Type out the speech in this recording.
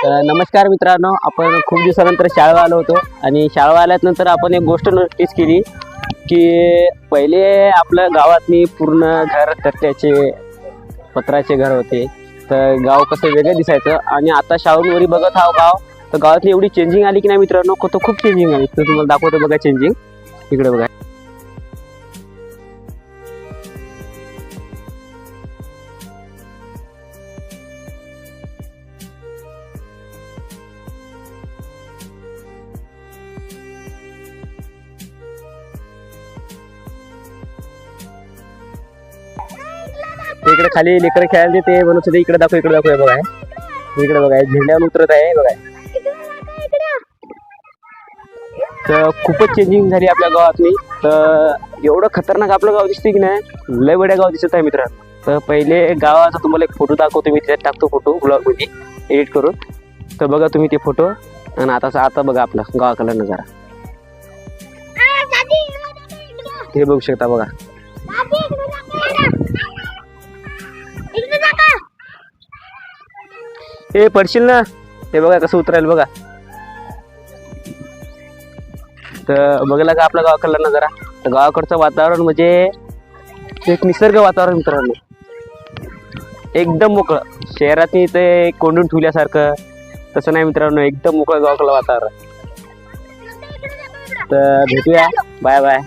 तर नमस्कार मित्रांनो, आपण खूप दिवसानंतर शाळेला आलो होतो आणि शाळेला आल्यानंतर आपण एक गोष्ट नोटीस केली की पहिले आपल्या गावातनी पूर्ण घर तट्ट्याचे पत्राचे घर होते. तर गाव कसं वेगळं दिसायचं आणि आता शाळेवरी बघत आहो गाव, तर गावातली एवढी चेंजिंग आली की नाही मित्रांनो, तर खूप चेंजिंग आली. तर तुम्हाला दाखवतो बघा चेंजिंग. इकडे बघा. ते इकडे खाली लेकर खेळायला ते म्हणत होते इकडे दाखव इकडे दाखव. बघा इकडे बघा, झेंड्यावर उतरत आहे बघा. तर खूपच चेंजिंग झाली आपल्या गावातली. तर एवढं खतरनाक आपलं गाव दिसते की नाही, लय बड्या गाव दिसत आहे मित्रांनो. तर पहिले गावाचा तुम्हाला एक फोटो दाखवतो मी, त्यात टाकतो फोटो ब्लॉगमध्ये एडिट करून. तर बघा तुम्ही ते फोटो आणि आता बघा आपला गावाकडला नजारा. हे बघू शकता बघा. हे पडशील ना, हे बघा कसं उतरायला बघा. तर बघला का आपल्या गावाकडला नजारा. तर गावाकडचं वातावरण म्हणजे एक निसर्ग वातावरण मित्रांनो, एकदम मोकळं. शहरातनी ते कोंडून ठेवल्यासारखं तसं नाही मित्रांनो, एकदम मोकळं गावाकडलं वातावरण. तर भेटूया, बाय बाय.